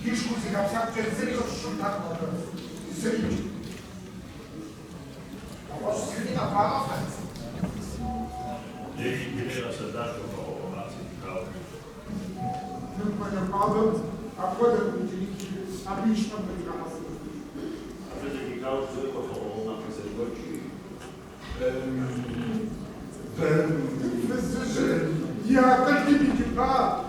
Кишку си как всяк че зрика шутак на зрик. А може си на права фенс. Jeśli nie teraz dasz do racji, to Tylko nie padł, a potem widzieliście, a bliższą byli na a wtedy Michał zwykle to na prezentoci. Я так не видел, да.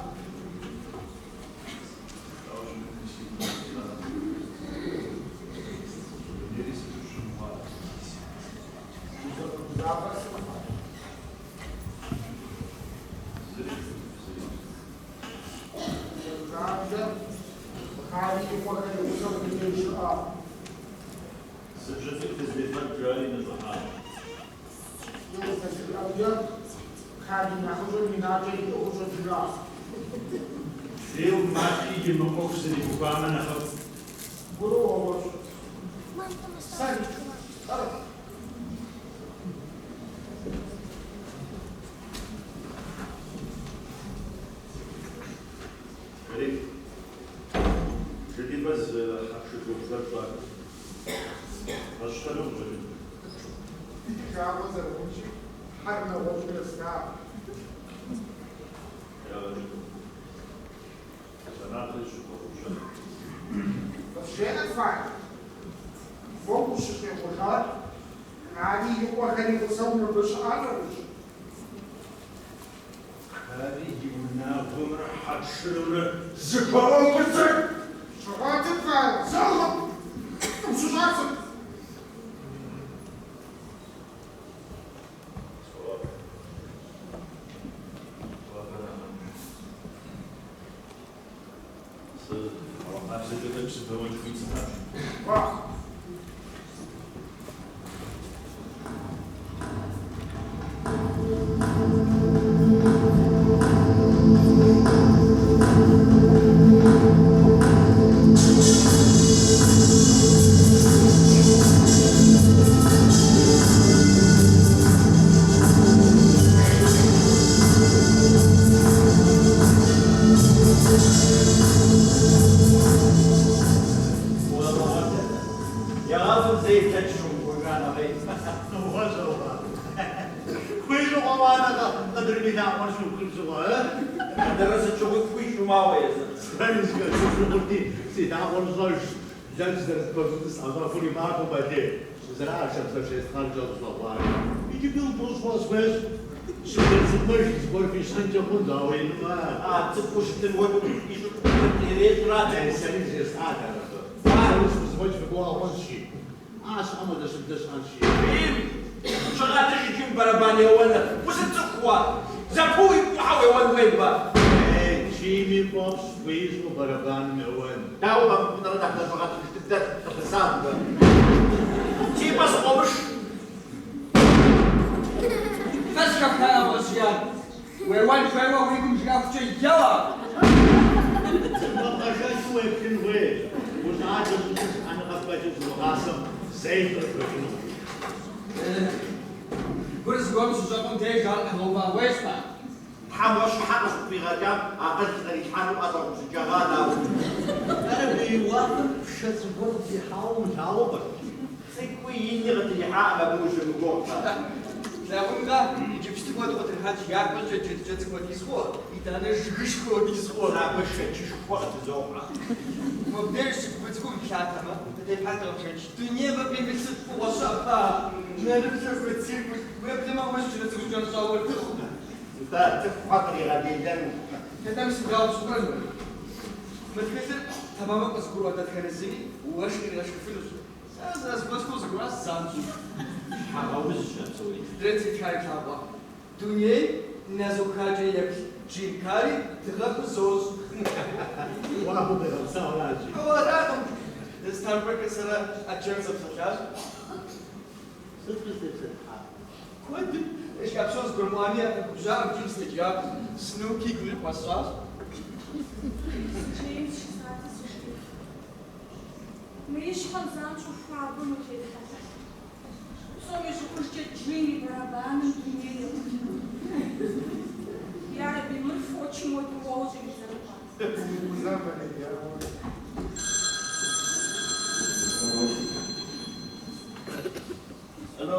Veel maatje je nog ook ze die kwamen en dat. Je dis pas je trouve ça pas. Was stand noch drin? Ich habe so Wunsch, hat mir auch das gab. Ja, danach ist schon. Das schöne Fall. Fokus ist der Wohl. هذه هو خليل صوم بشعاره. هذه مناظم راح تشيل زكاة بتر. شغال تفعل زلط. مش جالس.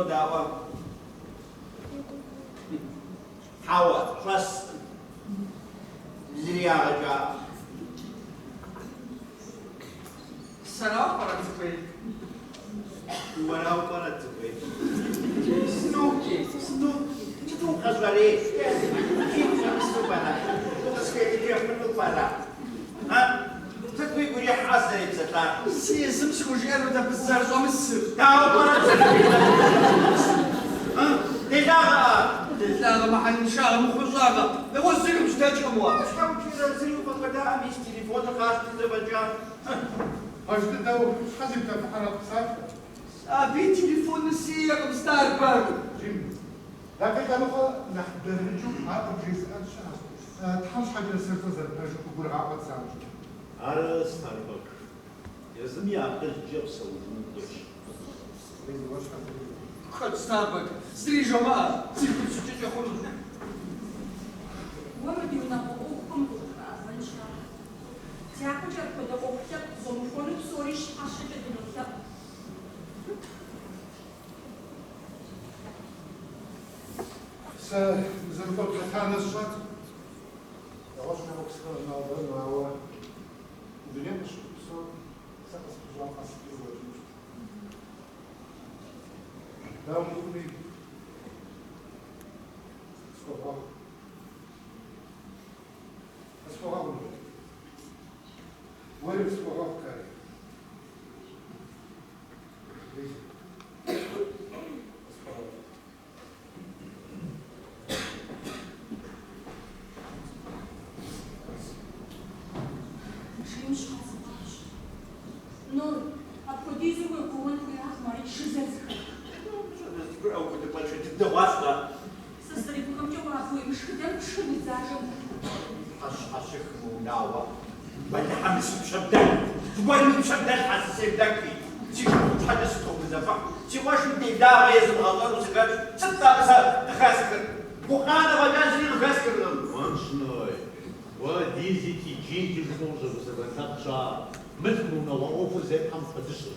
دعوة حاول بس زريا رجع السلام عليكم. ولا قلت بي سنوكي شتو خزري كيف شمسو بلا تسكي كيف منو بلا ها تكوي يقول يا حاسة يتسطر سيزم شو جيرو ده بالزرزو مصر. تعالوا قلت ها تجارة لا ما حنشاء مخزاغة. ده هو الزلم جداج أموال. ايش كم كذا زي وفقدا مش تليفون خاص تبجا أجد دو حزب تتحرك سافر أبي تليفون السيارة بستار بارو. جيم لكن كانوا نحضر نجوم هذا جيز أنشاء تحمش حاجة سيرتزر نجوم بقول عقد سامج على ستاربك لازم يعقل جبسة ومنتج خد ستاربك. سري جماعة. سيكون سجد يخرج. ومدينة أوكم بخرافنشا. تأكل كده أوكتب زمخون بسوريش عشان تدنوكتب. زرقاء كتان الشات يواجه بكسر ناظر هو الدنيا مش بكسر سقف جوان قصدي وجوج لا ممكن سكوبا سكوبا وين سكوبا كاري مش حاسباش. نور أبوديزي ويكون في أخمر شزاز. تقول أو كنت بلش تدواسنا سستري بكم جوابي مش كده مش مزاجم. حشخ مناوة بل حمس بشبدان تقول بشبدان حساسي بدكي تيجي تحدث تقول بزفع تيواش بدي داغ يزم غلطان وسكات ستة بس تخاسكر بقانا بجازرين وخاسكر وانشنوي وديزي تيجين تجموزة وسبنتقشا مدمونا وعوفو زي حمد فدشر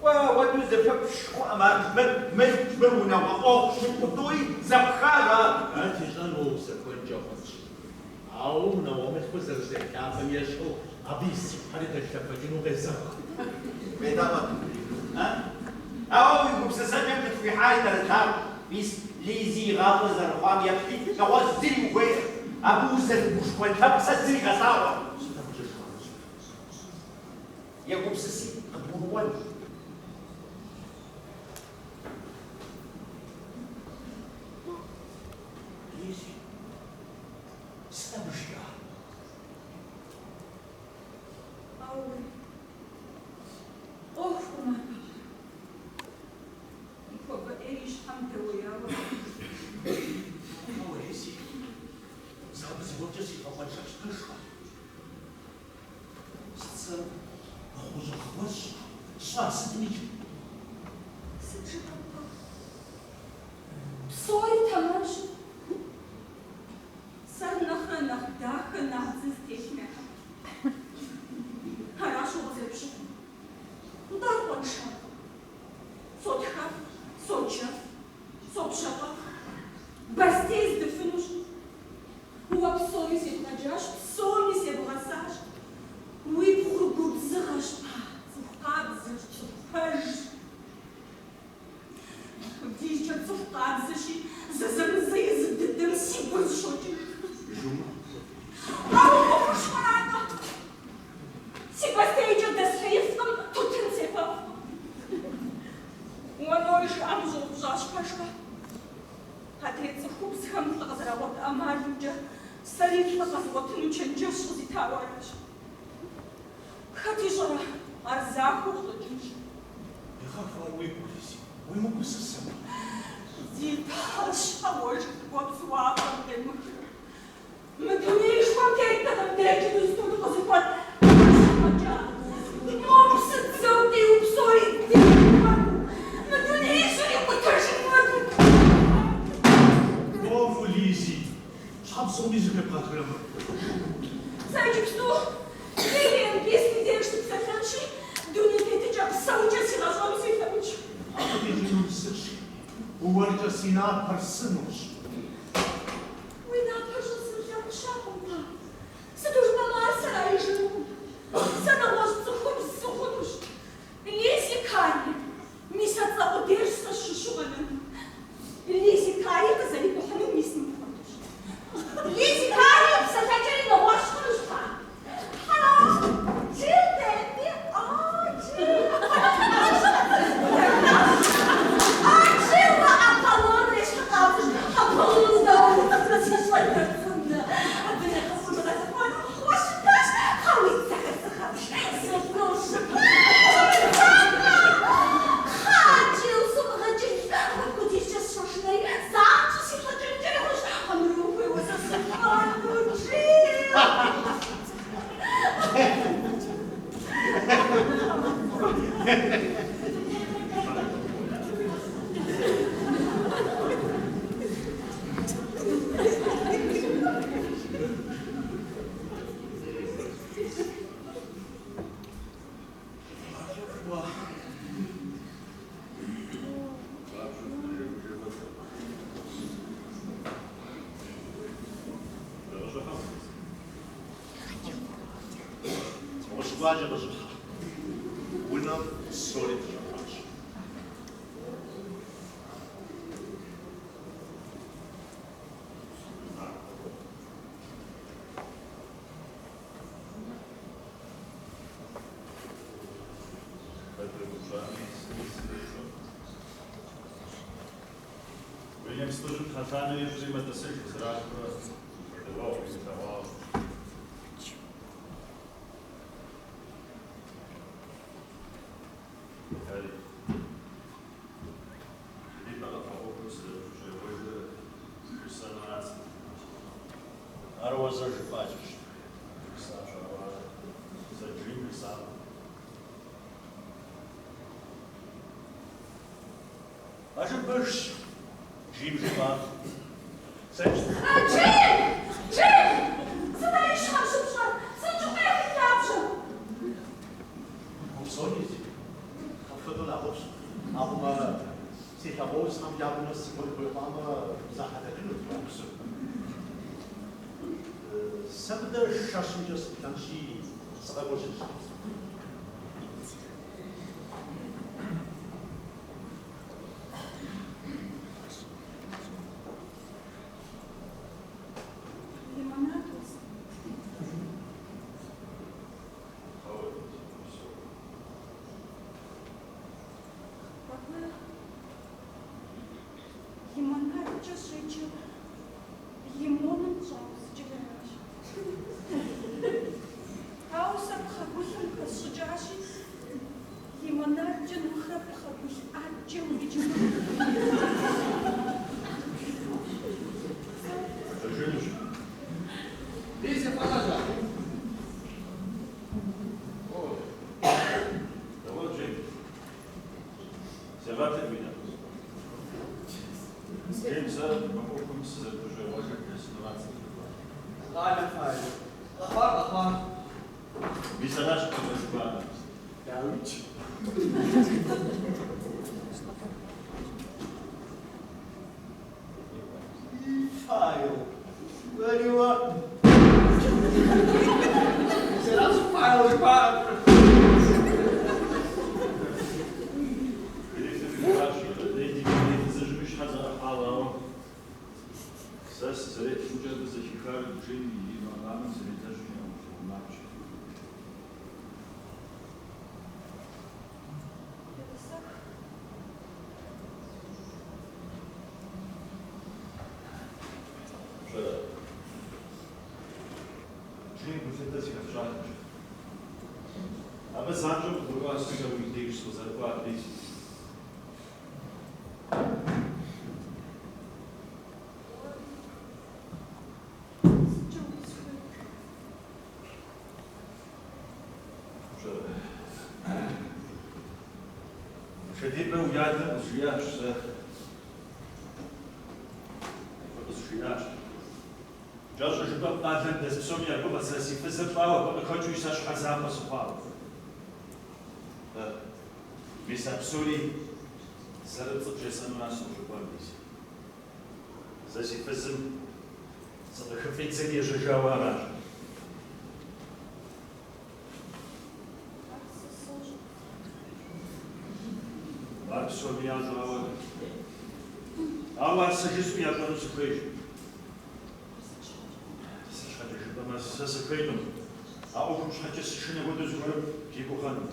ودو زفف شخو أما من مناوة أوه شو قدوي زبخارة أنت جنو سكون جوفش عاونا ومتخزر زي كافم يشو عبيسي حريد الشفجين وغيزاق بيضاء ها أو يقول سسجم في حالة الثار بيس ليزي غاطز الرقام يبكي كواز زري وغير أبو زر مش وانتب سزري غساوة يقول سسي أبو روان ليزي استبشر أوه ما يبقى إيش حمد ويا هو هيسي زابز وجسي فما شخص تشرح ستسر أخوز أخوز صار ستني بصوري تماش صار نخ داخ نعزز تشمع هراشو بزبش دار وانشا صوتها صوتشا صوتشا بس تيز دفنوش هو بصوري سيبناجاش بصوري سيبغساش ويبخرجوا بزغش صفقات زرتش بديش جات صفقات زشي ززم زي زد الدم سيبوز شوتي أو مش مرانا سيباس تيجي دس حيفكم توتن سيبا ونوش أمزو بزاش كاشكا هاتريت سخوب سخم لغزرا وط أماروجا سريت لغز وطنو چنجش غزي تاوارش خاتي جرا أرزاكو خلجنش يخاف أروي بوليسي ويمكس السما زيتاش أوجه وبسوا قدام مدنيش ما كنت تبدأ تدستور قصيفات ما بصد زوجي وبصوري مدنيش اللي مترجم أوه ليزي شحال صومي زي كبقى زي جبتو ليه بيسمي ديرش تبسفنشي دوني تتجاب سوجة سلازم سيفنش عقد يجينو السرشي Sina Persinush. Уи напэжу сылъэмыщакъымкъэ. Сыту жыпӏэмэ, ар сэрай жыгым. Сэ нэгъуэщӏ цӏыхубз сыхъунущ. Лизи Кали. Мис а цӏэӏу деж сыщыщыгъуэным. Лизи Кали къызэрикӏухьыну мис мыхъунущ. Лизи Кали псалъэкӏэри нэгъуэщӏ хъунущ хьа. Жилдэнди, Жила Аполлон решкъапщ. Аполлон здаун къытрысыщӏэ дэрцӏынэ. Абы нэхъыфӏыжыгъэ зыхъуэну хуэщытащ. Хьэуи дзэхэр зыхэпщ. Сыгъущ. Хьэджил сымыгъэджыл. Апхуэдизкӏэ сщошынэри замщӏу си лӏэкӏэнкӏэ нэхъыщ. Хьэмыру ухуейуэ сэ сыхъуэну Жил. William служит хатану и взаимодосыль сразу его презентовал. Арваза жипачиш. Ажибыш. Жим жива. Сенч. Джим! Задай шаг шыпшар. Сынчукай хитапшар. Соните. Хавфаду лабош. Абума сихабоз хам ябнус мулбама захадакину тбамсу. Sabda şaşınca sıkıntı sana boşun. Лиза, пожалуйста. Вот Джим. Севатый меня. Джим, за покупком с уже может рисоваться. Ладно, Файли. Лохар. Бисанаш по-моему. Файл. Вариант. Сразу файл жипа. Зажмешь хазар халау. Сас заряд уже до захихар Джим и Маман заряд матч. Джим будет это сказать. Aber Sancho, du hast ja mit dem so selber nicht. Шедит бы уядно, ушияшься. Ушияшься. Джордж же был паден des psom я был саси физапау, хочу и саш хазапа супау. Вис абсури зарыцу чесан нас уже помнись. Зэси фызым зыкъыхыфӀидзэри ежьэжауэ аращ. Ар псоми ящӀауэ. Ауэ ар сэ жысӀэу ящӀэну сыхуейщ. Сэ щхьэкӀэ жыпӀэмэ, сэ сыхуейкъым. А Ӏуэхум щхьэкӀэ сышынэ хуэдэу зыгуэрым жегухъэну.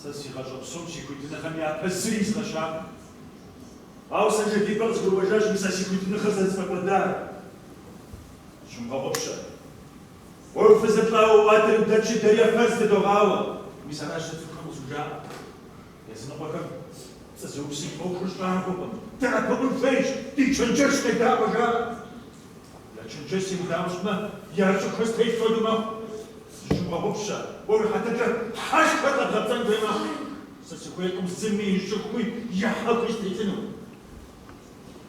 Сэ си гъащӀэ псом си хуитыныгъэм япэ зыри згъэщакъым. Ауэ сэ жэдипӀэ къызгурыӀуэжащ, сэ си хуитыныгъэр зэзмэкӀуэдар. Щымыгъэгъупщэ. Уэ фызыплӀауэ уадэм дэтщи дэри афэз дыдогъауэ. Мис аращ сэ цӀыхухэм къызхужаӀэр. Езыныкъуэхэм цӀызыупсым Ӏуэхур щӀагъуэкъым. ДэӀэпыкъун хуейщ, ди чэнджэщ къедаӀуэ жаӀэр. Я чэнджэщ симыдауэ щытмэ, я щӀыхуэ стейт хуэдэу мэхъу. Щымыгъэгъупщэ. Уэ уи хьэтыкӀэ хьэшхуэ къэбгъэпцӀэн хуей мэхъу. Сэ сыхуейкъым зыми ищӀыхуи ехьэхуи стритыну.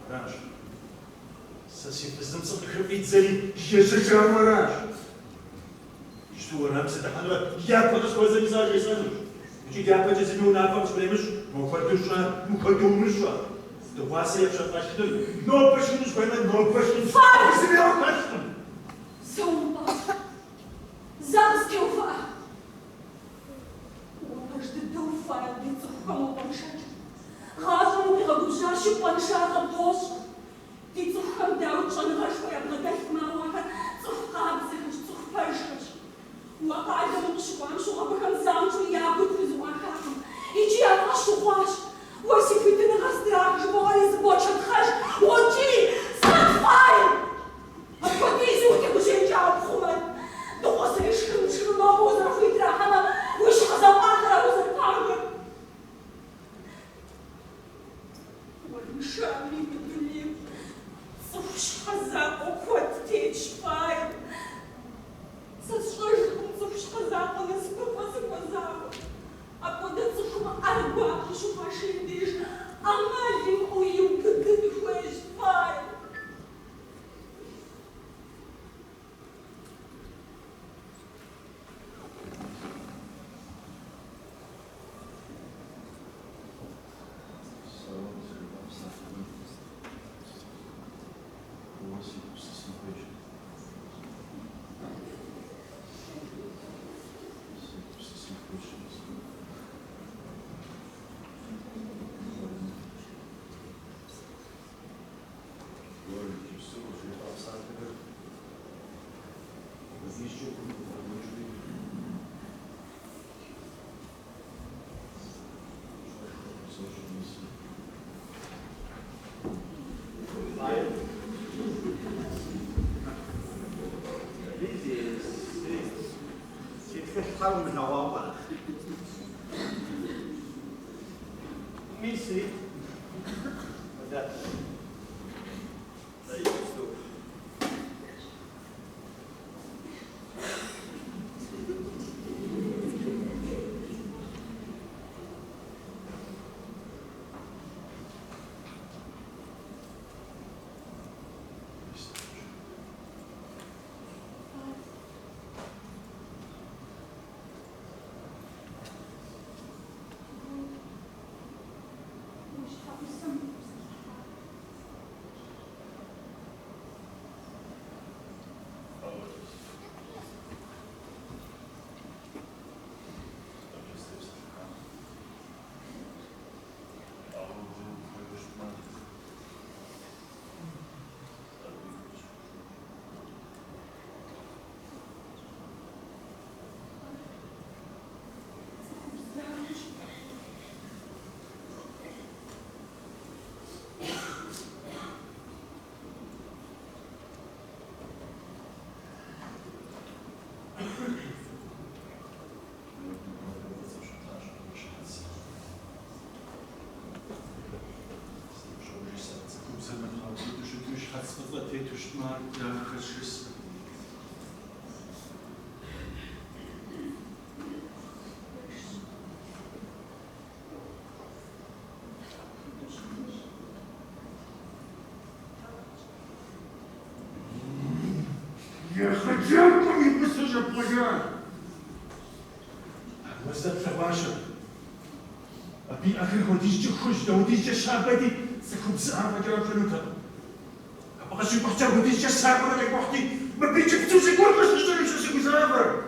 Аращ. Сэ си фызым сыкъыхыфӀидзэри ежьэжауэ аращ. Ишту уэрэм сыдыхьэнурэ япэ къысхуэзэми зажесӀэнущ. ИкӀи дяпэкӀэ зыми унафэ къыщӀремыщ, мыхуэду щӀэ, мыхуэду умыщӀэ. Дыгъуасэ епщэфӀэщтыр, нобэ шхыну щхуемэ, нобэ шхыну. Зыми япэщтым. Сумпа. Зараз кеуфа. Уапэж дыдэу фая ди цӀыхухэм упӀэншэкӀ. ГъащӀэм укъигъэгубжьащи пӀуэншагъэр дощӀ. Ди цӀыхухэм дауэ тщӀэныгъэшхуэ ябгъэдэлъ мауэхэр цӀыху къабзэхэщ, цӀыху пэжхэщ. Уэ къалэм укъыщыкӀуам щыгъуэ абыхэм замщӀу ягу тхузыӀуахакъым. Иджы яфӀэщ ухъуащ. Уэ си хуитыныгъэр здрах жыпӀэуэри зыбочэтхъэж. УкӀи! Сэтфай! Апхуэдизу утегужьеикӀауэ пхъумэ. Дыгъуасэ ишхым шхымэгъуу узэрыхуитрахьэмэ, уи щхьэ зэфӀахэр узэрыпагэр. Уэрыншами мы дунейм цӀыху щхьэ закъуэ куэд тетщ фаем. Сэ сщӀэжкъым цӀыху щхьэ закъуэ насыпыфӀэ зыхуэзауэ. Апхуэдэ цӀыхум Ӏэрыгуапэ щыхуашей деж Ӏэмал имыӀэу иубыдын хуейщ фаем. Titfitħaru minna għawwa. Misi. Я хотел, но не посажу плагиат. Мыстер Фабашев, بأخر وديجة خشدة وديجة شابتي سكوب سعر فجأة شنوتا أبغى شو بحتاج وديجة سعر ولا بحتي ما بيجي بتوزي كل ما تشتري شو سكوب سعر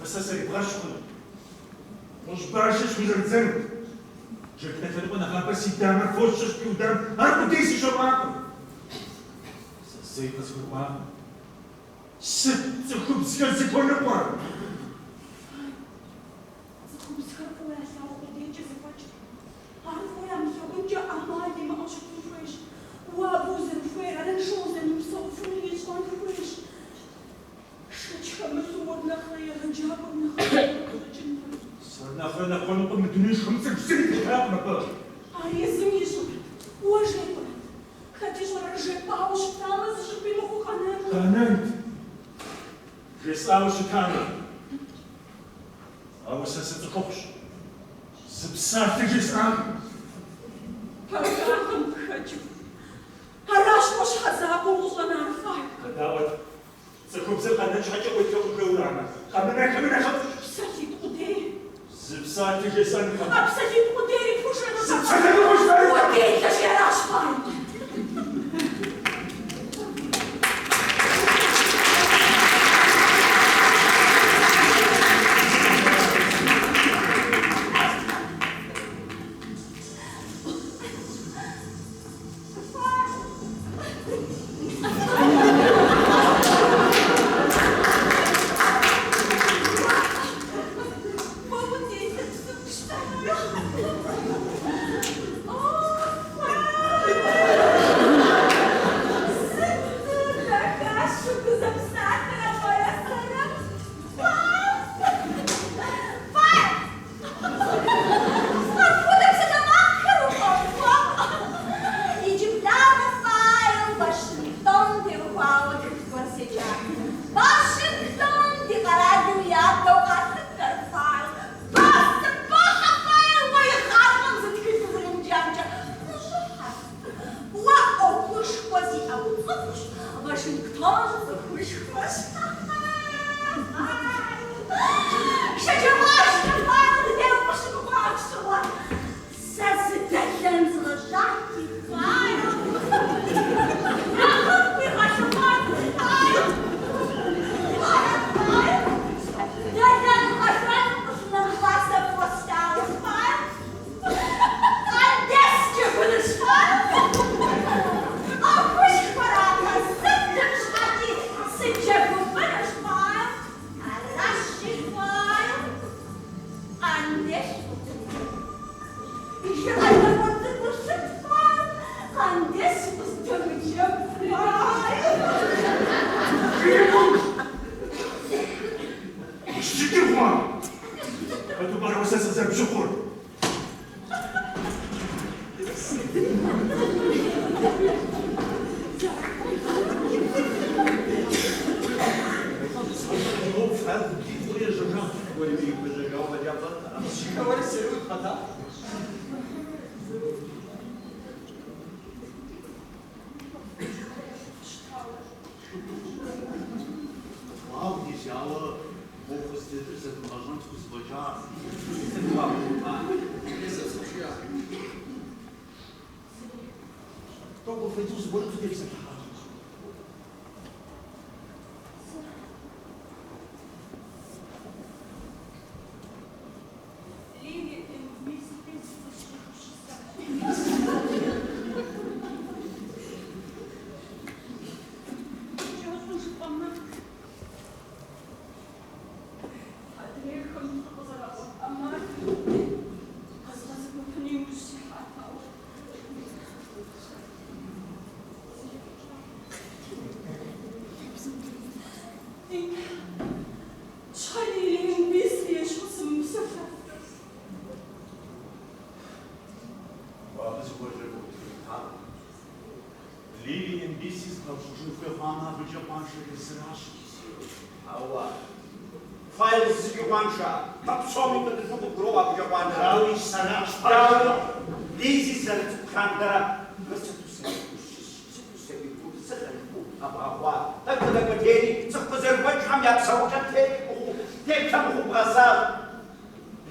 بس أسري بغاش مش باشش مزرزن جبت لك أنا خلاص يدامر فوشش بيودام أنا بديسي شو معكم سيد مسؤول معكم ست سكوب سكوب كل مرة صرنا خلنا قلنا من دونيش 5 سنين كلام نقول قناعت جساو شكانا أو ساسة تخش سبسات جسام كداوت سكوب زل قناة حاجة ويتوقف جورانا خمنا خمس سبسات جسام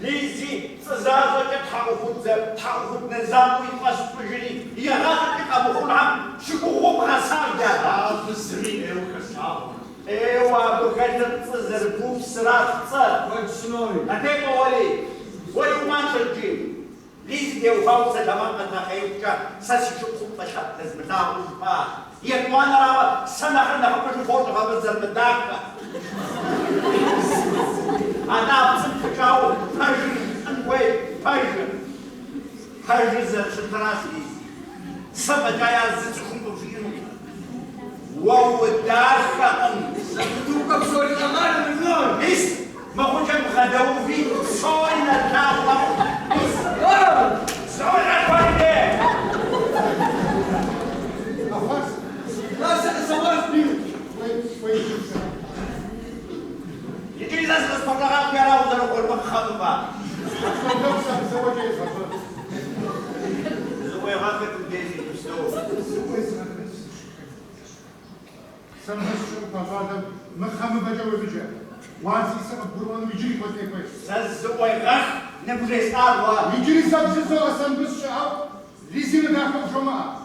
Лизи Цезазоке тхаухут незаму и пастужери. Я разоке камухулам шикугу брасарда. بزري وكساب Ewa бухгалтерца зарбу сратца. Вальсной. А ты говори, ой, мальчики, лизде упался домам на хаюка, сасичу купаша, разметал упа. И отмана рава, санахана хапашу фото хапа зарметака. Она пцепкачау, пажи, анвей, пажи за шатрасли. Самакая за цухумку жиру. Вау, даха он. Забутука в соли нормально, но. Мисс, мы хотим гадау вид, соль на табло. Соль на пальне. А вас, Нас это сама сбил. вы Иди за спортагал пиарау за рукой махануба. сам заводите, Зубой гакет в день, что? сам насчет пожалуйста, мы хамы бажаю бежать. Ванси сам бурман видели вот такой. Зубой гак, не будешь арва. Видели сам сезон, а сам без шау. Лизина дахал шома.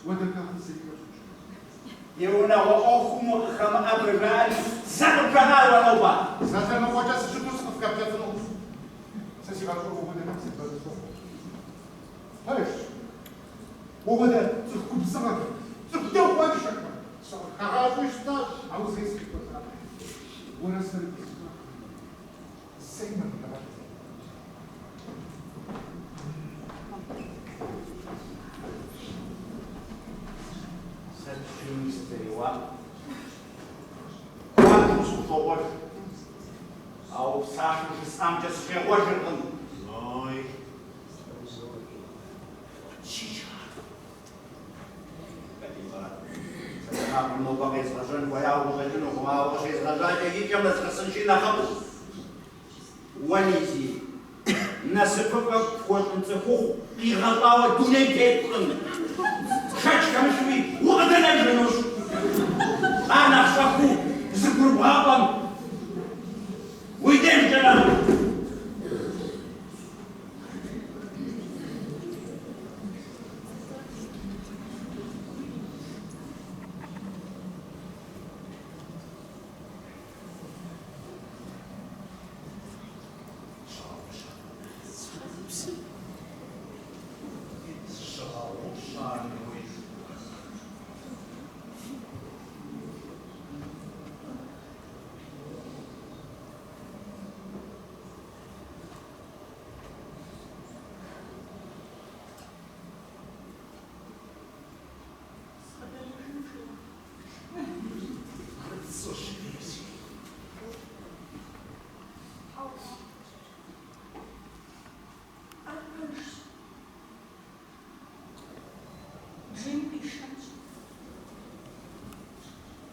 Вот это как ты Еуна охуму хама абрали, сам канал вануба. Зато мы вот сейчас что-то в капитану. Соси вокруг угода нам все подошел. Знаешь, угода цухкуб сага. Цухкуб угодишь. Хорошо что, а вы здесь кто-то. Выросли. Сейман давай. Au saco de Santa Sferrogen. Ой, No bagay sa rason, wala ako sa dyan, kumawa ko sa rason, hindi ka mas kasansin na ako. Wanisi, nasa pagkakot ng saho, ikatawa tunay ketron. Kach kami sumi, wala na lang ganus. Anak sa ko, sa kurbabang. Uydem ka lang.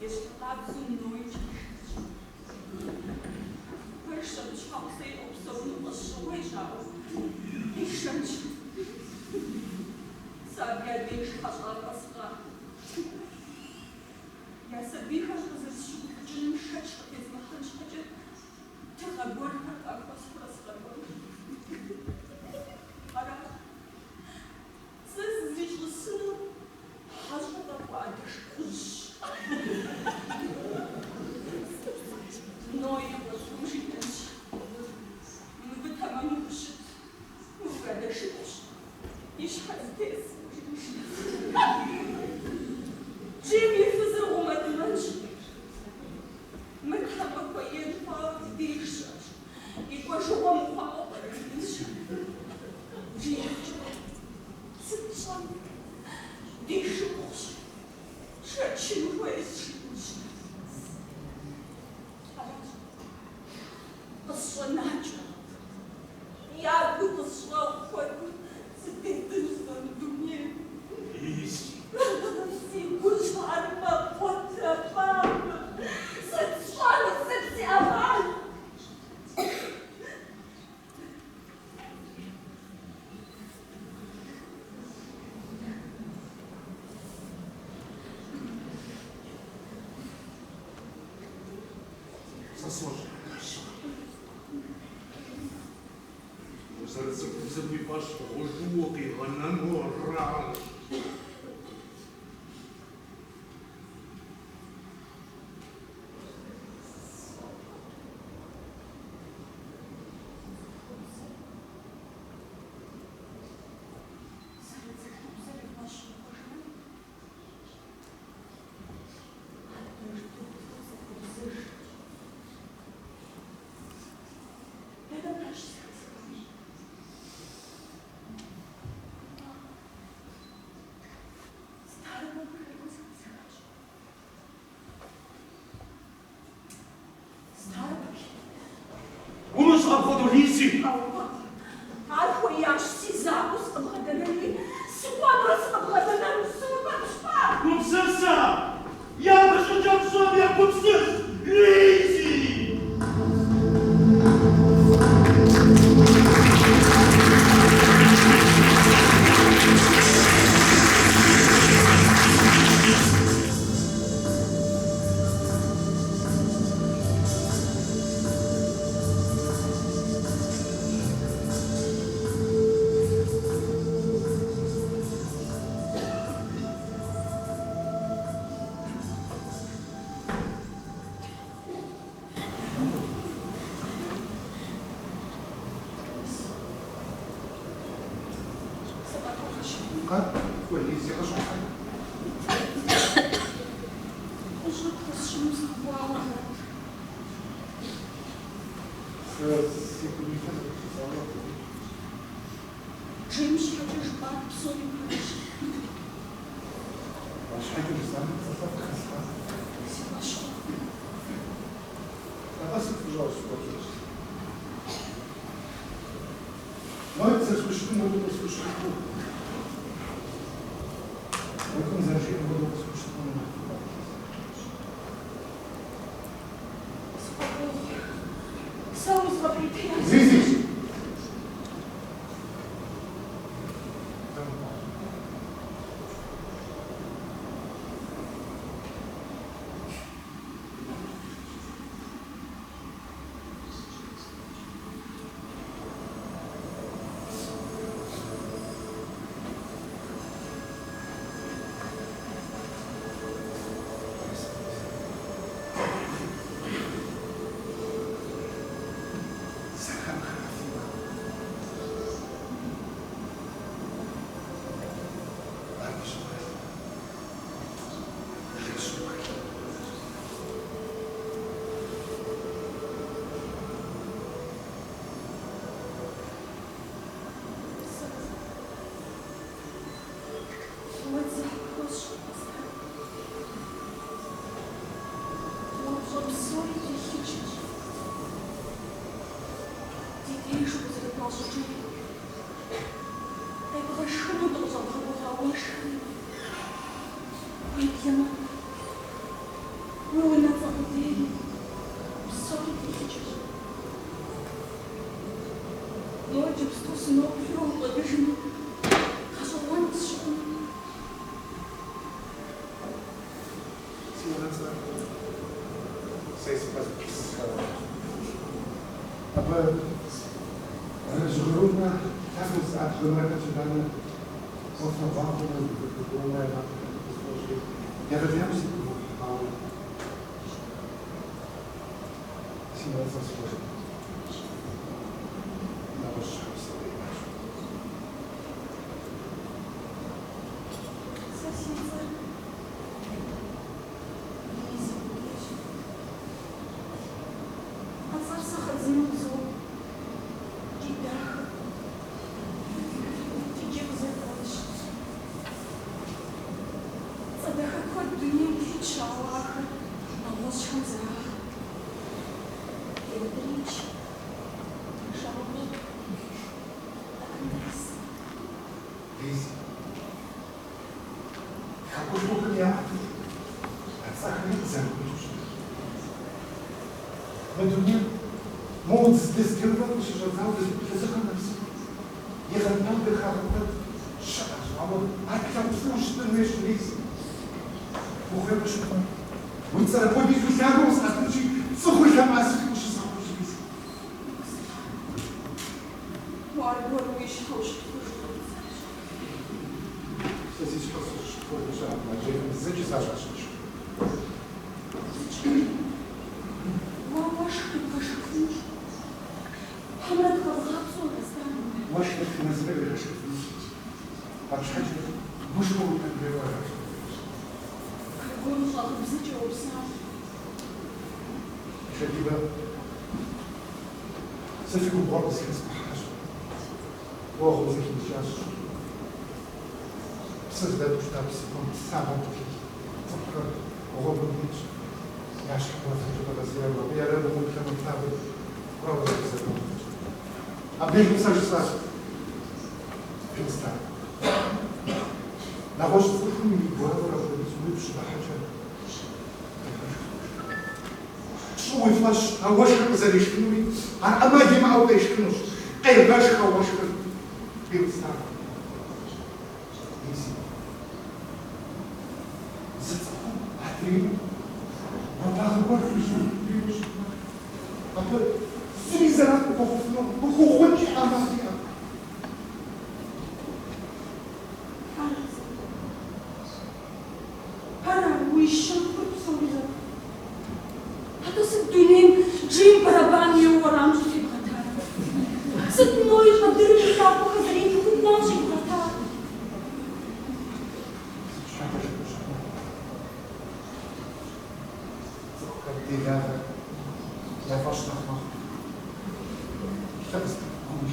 Este lado noite. Вышел чался и обсовнула шумой жал. И шанч. Сабья дышь хашла посла. Я сабиха разыщу, джин шачка без маханчка. Тихогор как посла. Ара. Сыз зишло сыну. Хашка такуадыш. Но и послушайтесь, мы бы там амушит, угадашитесь, и шаздес. Джимми физрум отмач, мы там поедем по дышать, и по жопам пал паралич. Джимми, цыцан, дышишь, шачин весишь. Personagem. E a luta pessoal foi se tentando dormir. Isso. Se usar uma outra barba, se chora, se amar. Заслужил. Vous pas au jour et un orage. Подолісі! Архуяш си запуск благодарили, супанос благодарили, супаншпа! Ну все! Я вишучав собі, як попстиш! Лізі! Как? Ой, Лиз, я прошу. Уже красивым слова. Джим шкодишь баб, соли будешь. Wahrscheinlich ist damit verfasst. Силашко. Пожалуйста, пожалуйста. Молодцы, слушайте, мы будем слушать. Вот он зажил, мы будем слушать. Сам смотрите. Здесь. Aber Żurówna tak jest adrenatyna osnowana, wygląda na ja dowiedziałem się, ale simulacja stworzona. Na rozstrzał sobie masz. Pentru mine, mulți descărcăm și jăzau de zăcăm de psă. E răbdau de harătat și așa, am ai chiar fuși de nu ești lisi. O hăbă și până. Uite, să răpoi visul și agos, atunci să huiam asupra și să huiam lisi. Moară. Ворвуєш гроші. Das ist was vorgeschlagen. Also, sicher Sache. Может, это называли расшифровку. Вообще, может, он так говорит. Je dis ben, ça fait comprendre ce qui se passe. Or, vous êtes une chance. Ça se donne tout à fait, c'est comme ça, on revenait. Я же когда сделал, я рядом был прямо там, правда, а ближе сажу сразу. Перестал. На ваш слух не было работать, мы пшибахача. Что вы флаш, а ваш как заришкнули, а она ема аутешкнуш, эй, ваш хаваш как перестал. Изи. Зацепу, а ты après, si les Arabes beaucoup retiennent à Maria. Para ويشان صورة. هذا سدنين جيم برباني ورام في قطار. سدنوي قدر يتابع خزرين في نام في قطار. Ja, was nog mag. Dat is goed.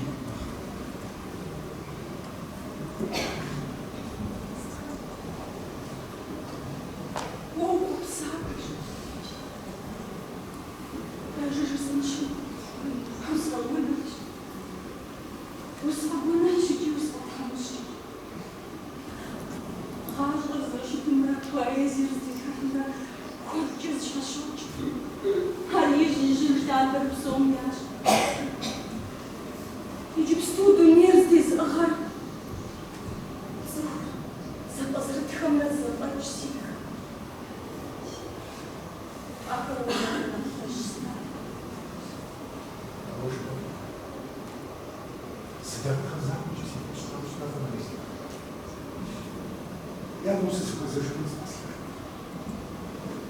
Я думаю, что это зажигается.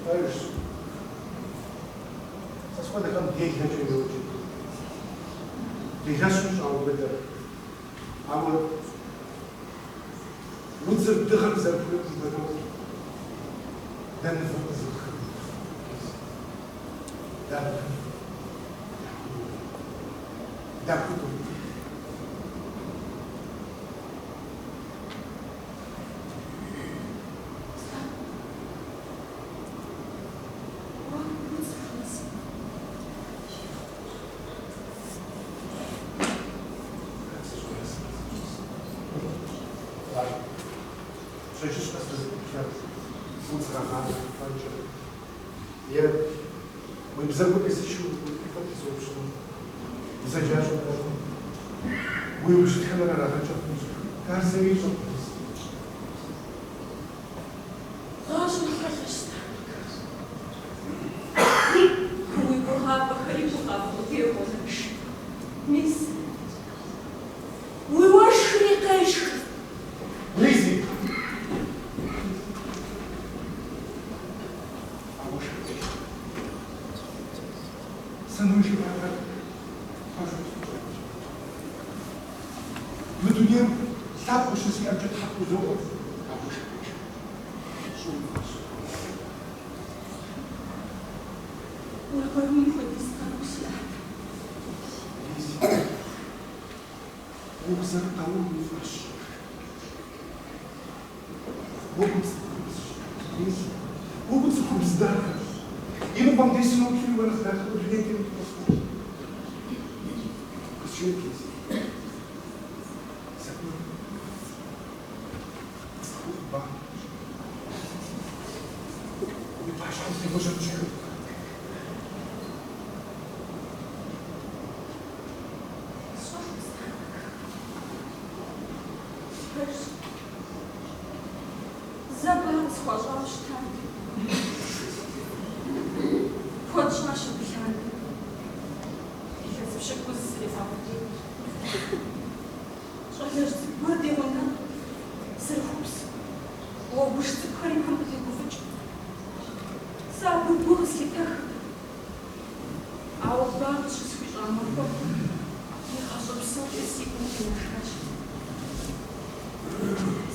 Знаешь, со сколько там денег начали учить. Ты ясно, а вот это. А вот unser Dürren zerbrücken bedeutet, dann wird es so kommen. Danke. Przecież nas unserer Radiogemeinschaft. Мы беззаботно ищем подписываем, задержим. Мы уже камера работает. Каждый вечер. Лизи. Сануйши, мы думаем, так уж если объект хапузова, Могут сдаться. Ему вам здесь научили вы раздать, вы живете не послушать. Посчитайте. Судьба. Вы, пожалуйста, его жемчуг. Забыл, схожал штат. Хочешь нашу пьяну? Я запишу срезал. Гуслитах. А вот бабушка свежа, но я хочу все секунды нахаш.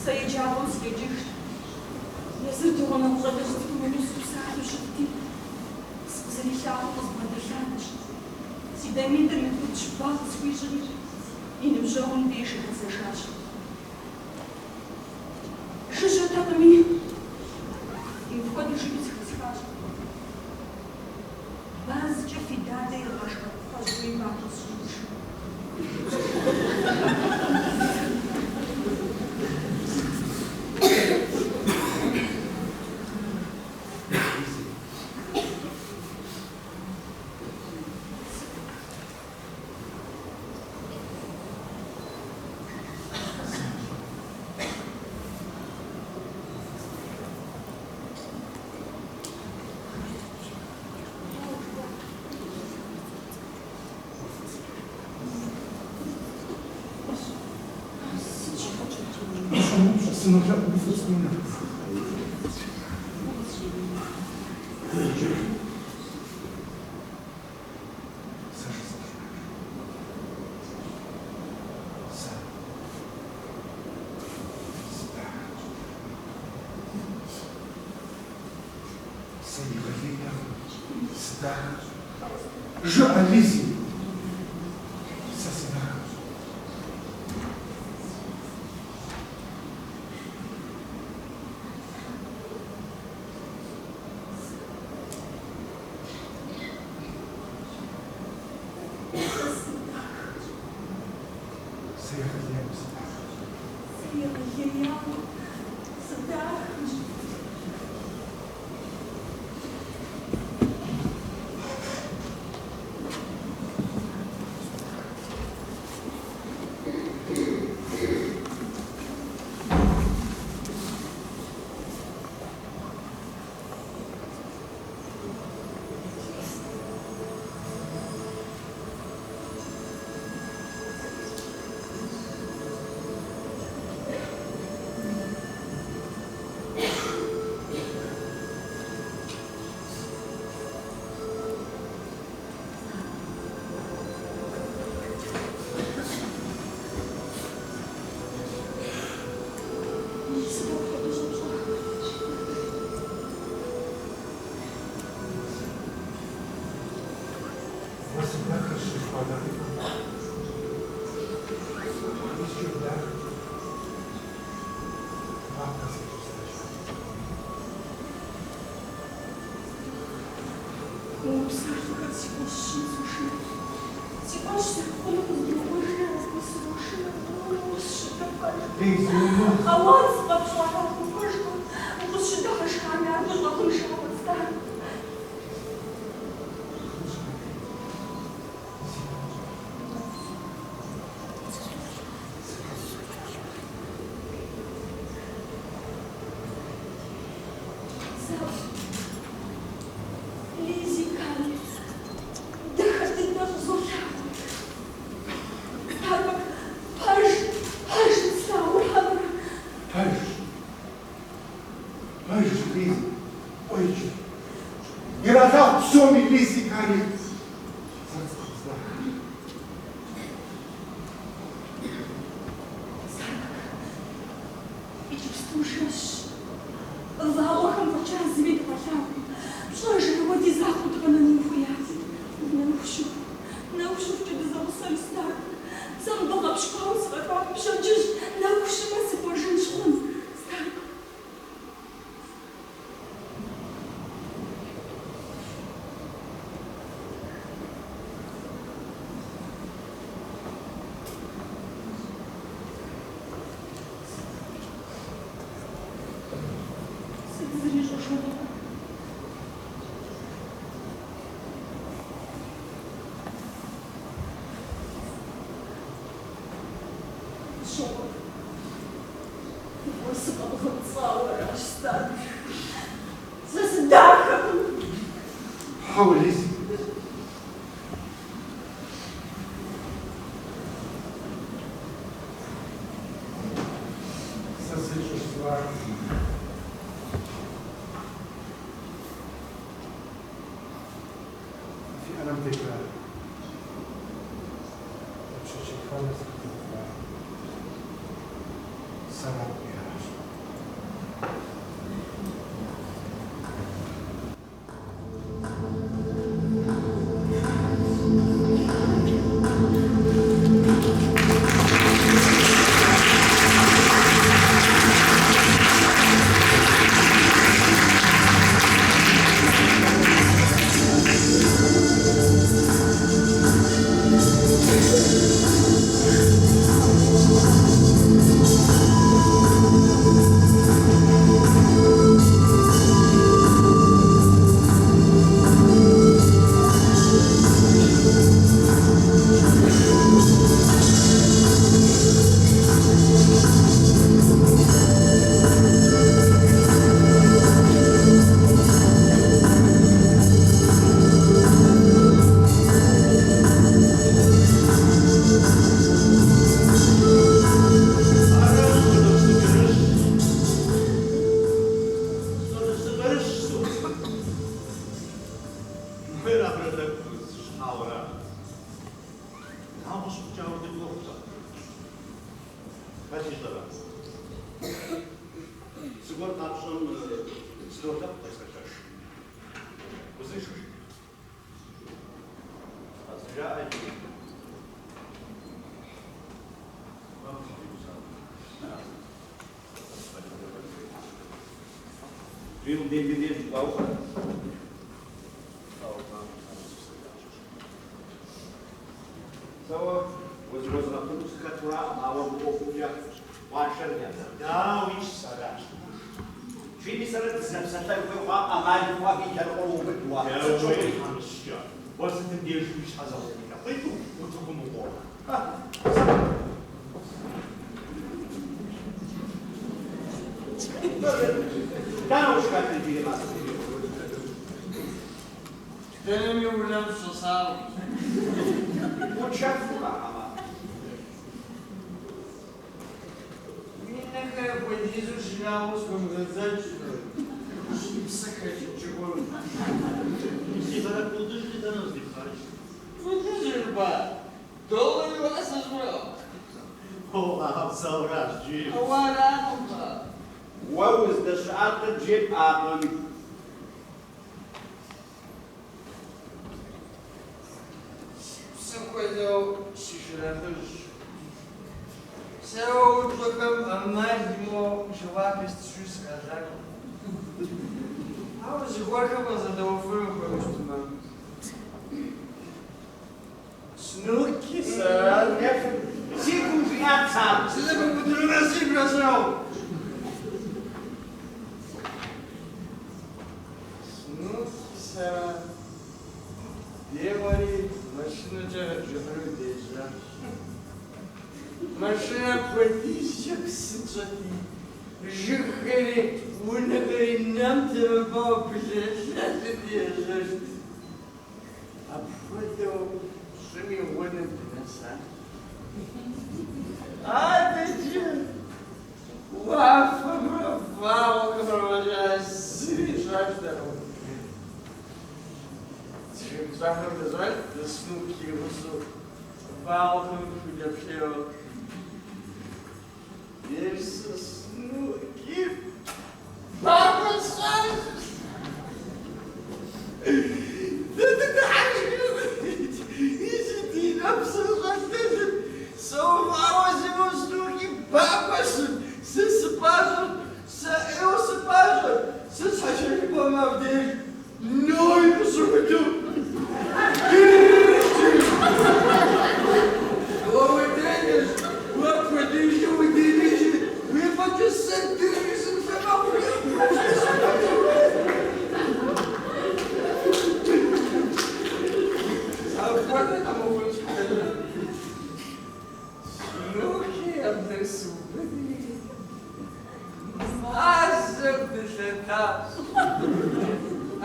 Sayacağım gece. Yazık ona ulaştık mı susar düştü. Залишалось подышать. Седомидами тут шпал свежит, и не вже он більше зажаш. Що ж тато мені? І входиш від схаж. Баз же фідати і лашка, хожу і бабу слушу. Сынок, вспоминаю. Je Alice. Ça c'est là. А вот пошла в кухню, лучше даже шкафа, а то лучше отстань. How is it? Ça c'est ce soir. nam tykra. Przecież chwalę za to sama umierasz.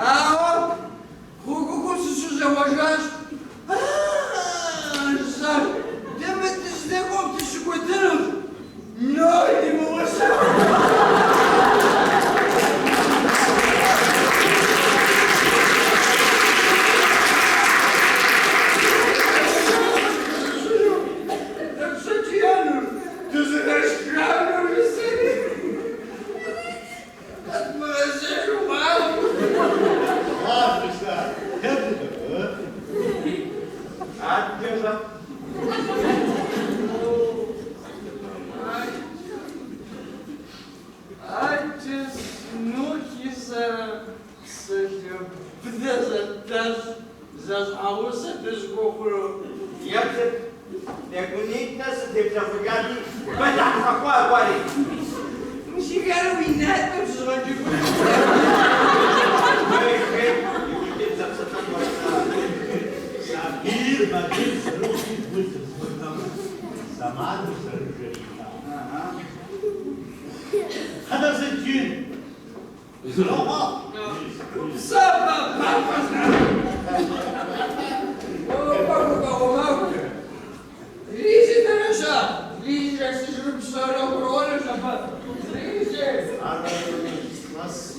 Ah, يكتب يكونيت ناس تبدأ فجأتي بدأ فقوة قوالي مش قالوا ينات مش غادي سمير ما جيت روحي قلت سمعت الجريمة هذا زنجين زلوما سبب ليش درجة؟ ليش تجرب سارة ولا شباب؟ ليش؟ أنا ناس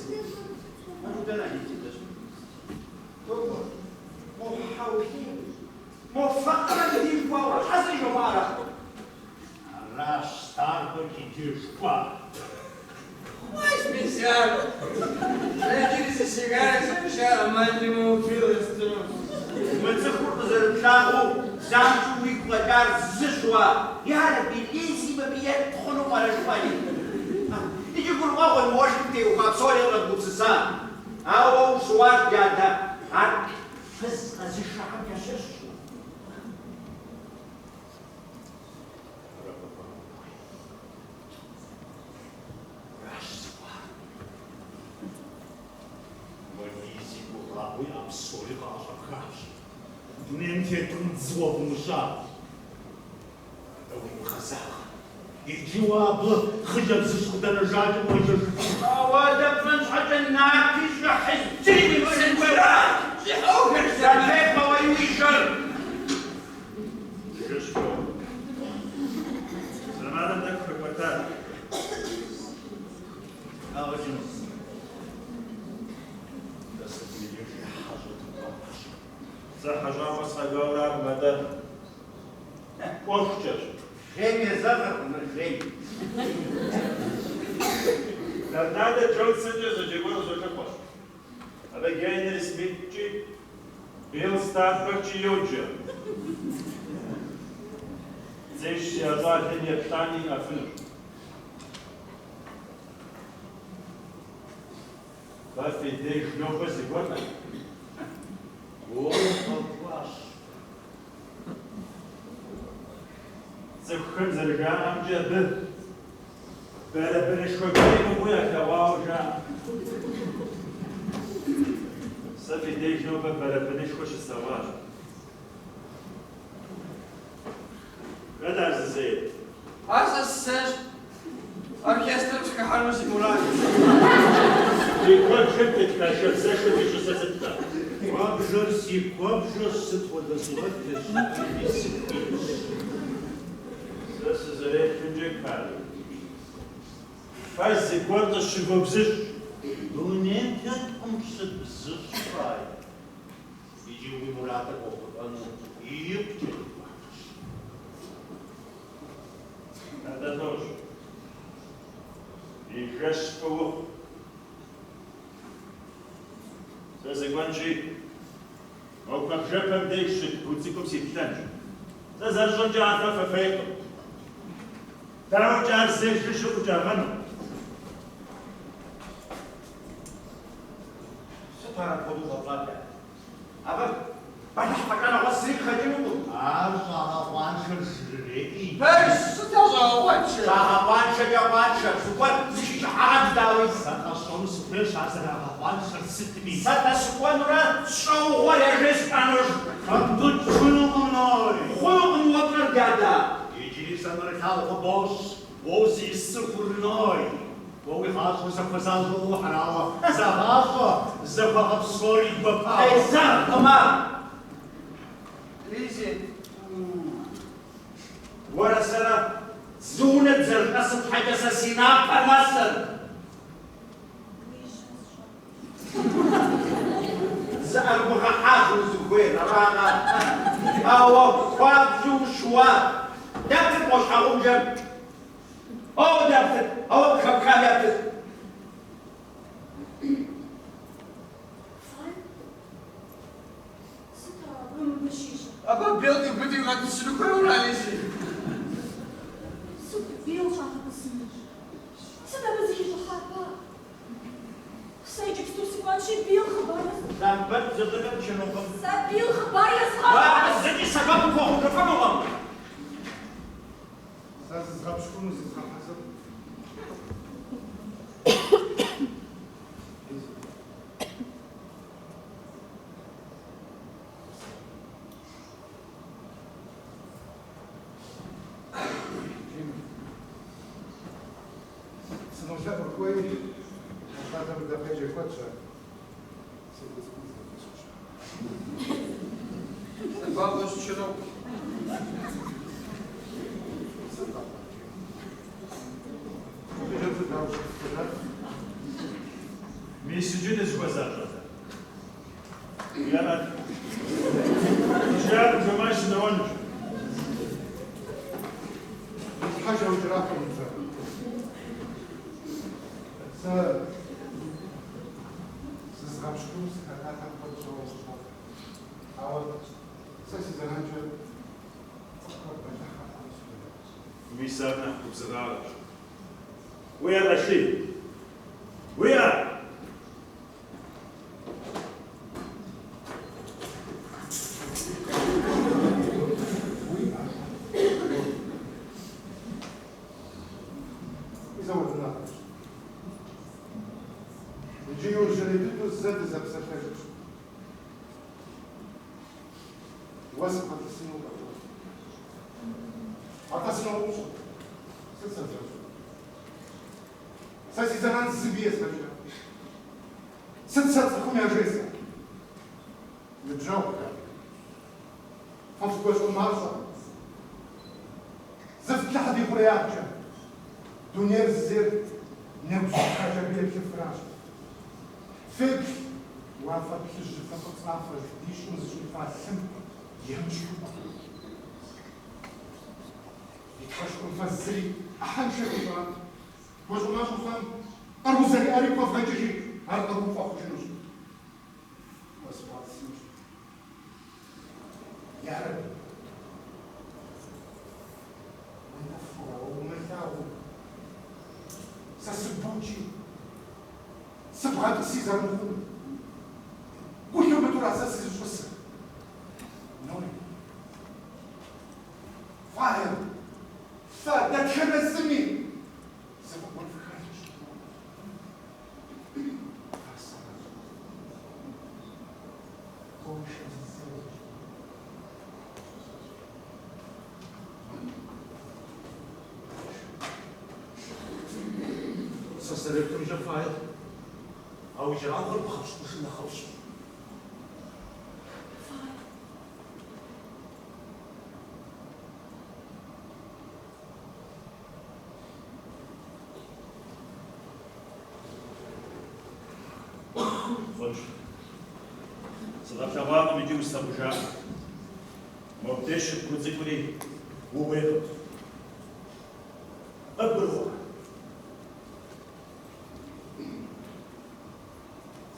موفقة دي فوق حسن جمارة راش ستاربك يجيشقا Mais especial. Legi esse cigarro, você já mais de um filho ما تخرج زرتلاغو زامتو ويكوادار زشوا يا ربي ليزي ما بيدخلوا على جوالي يجي يقول واغل واشنطي وقابصولي غد بوتسسان هاو شوار جادا عاد فز غزي الشعب يشش نمتي تنزوى بمشاط دوي خزاخ الجواب خجل زشخدن الرجاج وجرج هذا فرنش حتى ناكيش حزتيني بالسنبرات شحوك سالفة ويويشر شو سلام عندك في الكوتات هذا شنو صح جامع صغيرة مدى وخجر خيمي زغر من الخيمي Nada Johnson zađegoro za kako. Ale generi smitči bil starbači juđa. Zešći azadenje ptani a film. Kaj fidej šnjoba sigurna? Zahim zarganam džebe. Bere škojimo buja kao ža. Sad fidej šnjoba bere škoši sa važa. Kadar se zed? هذا السجن оркестр كحرم سيمولاني Ti kod žepet kaže, zašto ti što se zepta? Квабжер си, квабжер се тводозвати си. Sve se za reč kali. Faz se guarda chegou bzir. Но не тятком се бзъщвай. Иди ми мората колко, и юбче. Nada doš. I žeškovo. Sve se guanči. Okak žepem dejši, kucikom si ptanč. Sve zaržon džata fefejko. Tamo džar zešli šo u džavanu. سترى الحدود الرابعة أبد بلح مكان غسرين خجلوه Шахапан шершреки. بس تزوجت شاهبان شجابان شرسوان زيش عرب داوي Сахашон супеш азрахапан шерситми. ستا سكوان را شو ولا رزقانوش Хандут чунумной. خلق وطن جادا Иди санрахал бош. Вози сухурной. Боги хашо сапазалу харава. Завахо завахо сори бапа. أي زار كمان ليزي ورا سنة زونة زر نصب حاجة سيناء مصر زار بغحاخ وزوين راغا أو فاب شوا دابت مش حقوم جنب أو دابت أو كم دابت أبا بيلدي بدي غادي تسلكوا ولا ليزي Сюда бы захищу хапа. Сайчик, что сегодня бил хабарас. لامبت زلقت شنو قبل سبي الخبار يا صغار. لا زدي سبب فوق كفنهم زغب شكون زغب حسب Se não já por ele, não faz a vida feia de quatro já. Бабу щенок. Месяджи des глаза. Я جاب جماش نونج. حاجة وجراحة وجراحة. زغب شكون سكانات هنقول شو وصلنا. أو سيسي زنانجة. ميسانا وزغالة. ويا رشيد. ويا Dzień żeledy to zedy zapisać. Łasy patysynu. A ta synu uczą. Co to znaczy? Sasi za nas zbije znaczy. Sensacja chumia życia. Wydrząka. Mam tu gościa Marsa. Zawtlacha di choriacia. Tu nie zzyr. Nie uzyskać wielkie fraże. Filk, o Alfa Kirche von Potsdam, die schon sich etwas sind, die haben schon die Taschen und was sie, Handschrift waren, was man schon von, aber sie die Ariko Französisch, hat er Ruf auch genutzt. Was war es nicht? Jahre. Meine Frau, meine Frau, ça se bouge. سبعة تسيزة المفروض كل يوم بتقول أساس الجثة نوني فاهم فده خمس سنين سبب الفكرة سأستريكم جفايل أو جرام غرب خمس وصلنا خمس. خش. صدق شباب ميجي مستبوجا. مبتش كوزيكوري وويرد. أبرو.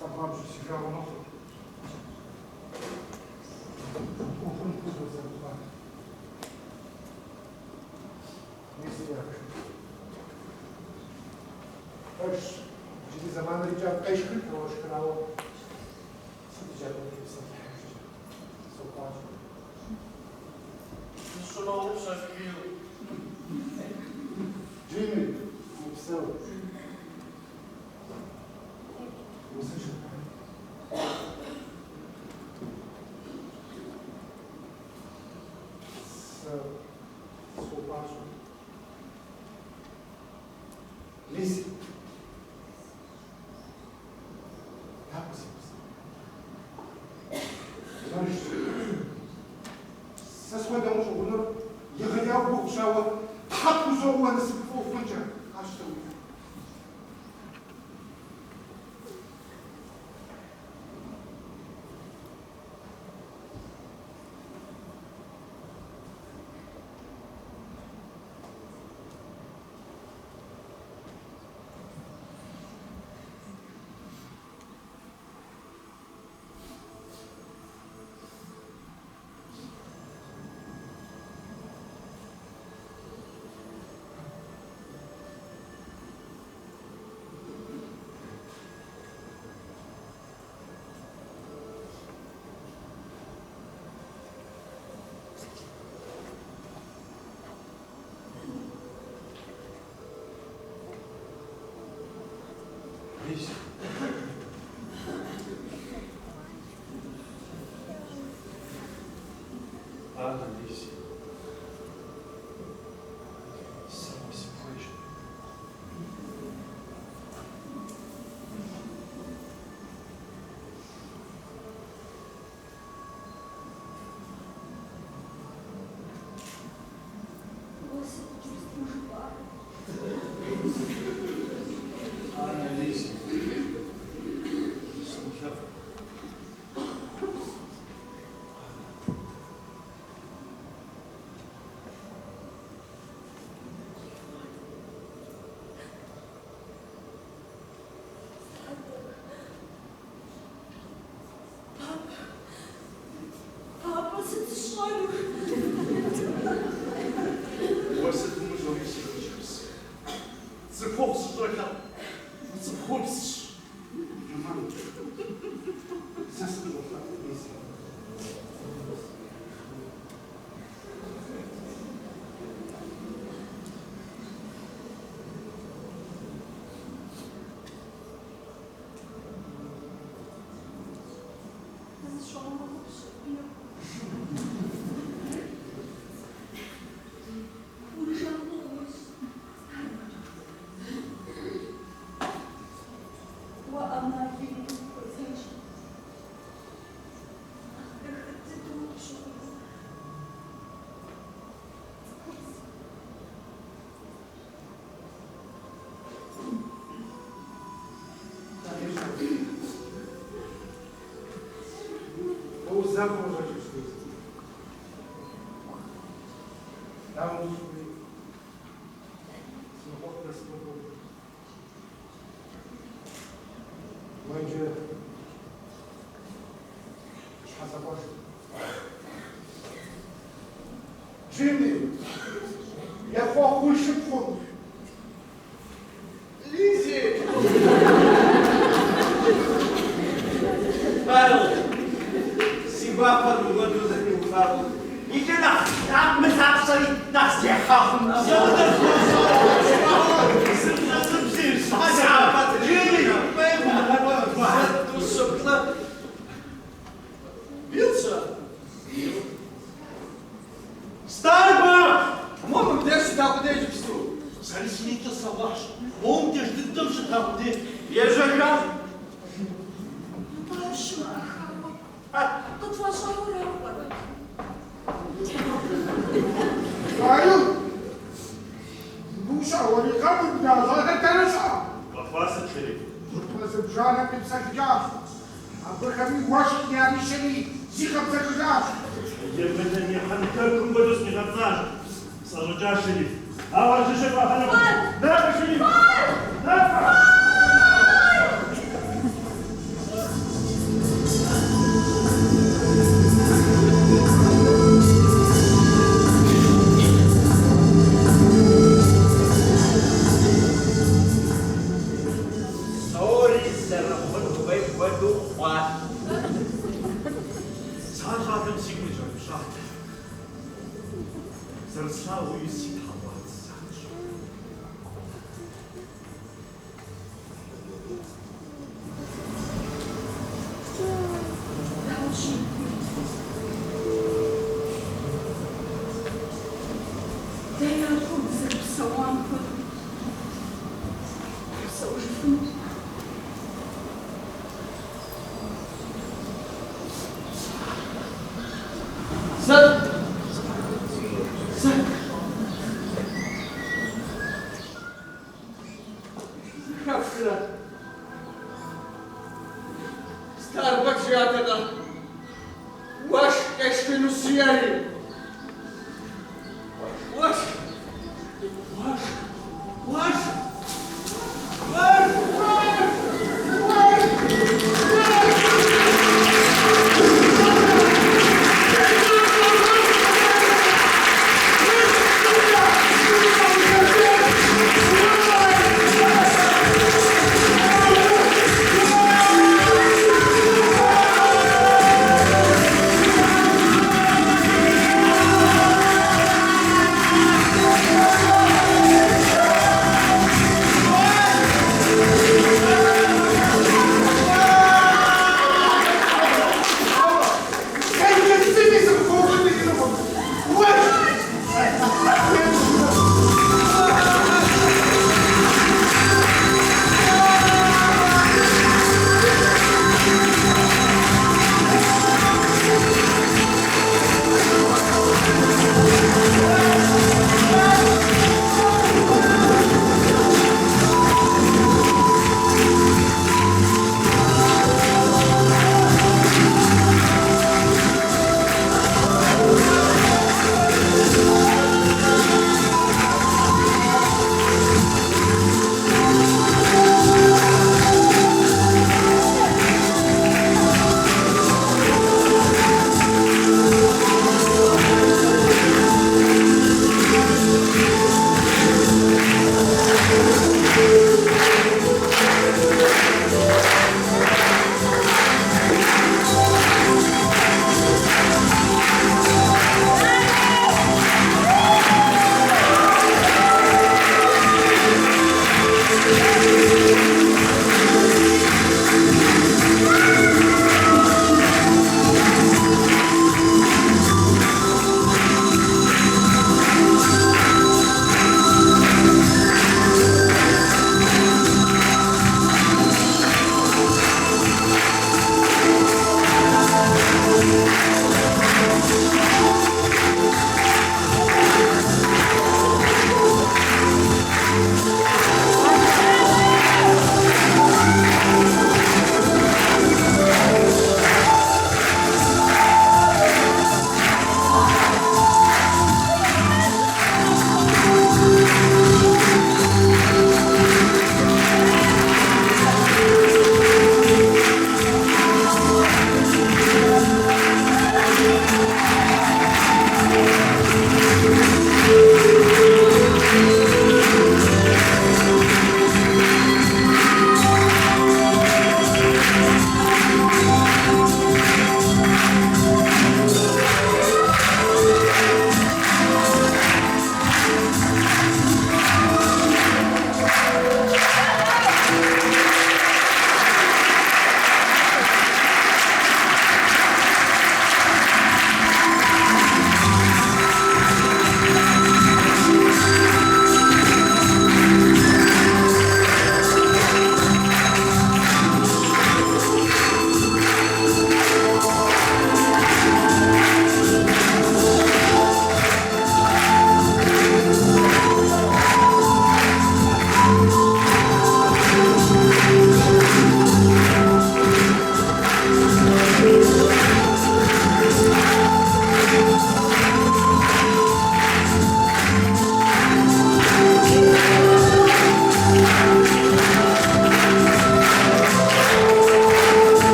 Сам же себя уносит. Он пользуется руками. Не себя. Аж через заман речат кайшкы, крошка рао. Сидят на писать. Сопаш. شنو شكيو Джимми, написал. Услышал. Сопаш. Лиси. Как знаешь, со своей домой я гонял в Бухшава, так уже у нас в Фунча. А что? Anna Lisi. Самый симпатичный. Господи, чувствую жива. Anna Lisi. Слухав. Papa, sind Sie schon? Was ist denn so wichtig? Запомните только, запомните. Das ist schon mal Bier. Ужанулась. وأنا في الكوزيش. Джимми, я похуй фон. Лизи! Павел, Сиба подводу за ним Павел. Иди нахуй, мы запсали нас ехахом. Бился? Старбах! Мама, где же там куда идешь тут? Залезните салаш. Он где ж ты тоже там где? Я же грав. Паша, тут ваша ура. Ayol. Bu şahane kapı biraz enteresan. Вафаса Шериф. Tutmasın cana bir sakacağız. Abdülhamid Washington yani şeyi zikap sakacağız. Ебаный не ханкалкум бодос не хатнаш. Сажа Шериф. А вот же Вахана. Да, Шериф. Да. 사람은 지금 좀 서로 유시 하와사. Der Rucksack so am so schön. Starbucks jatana. Wash eşkünüsiyeri. Wash.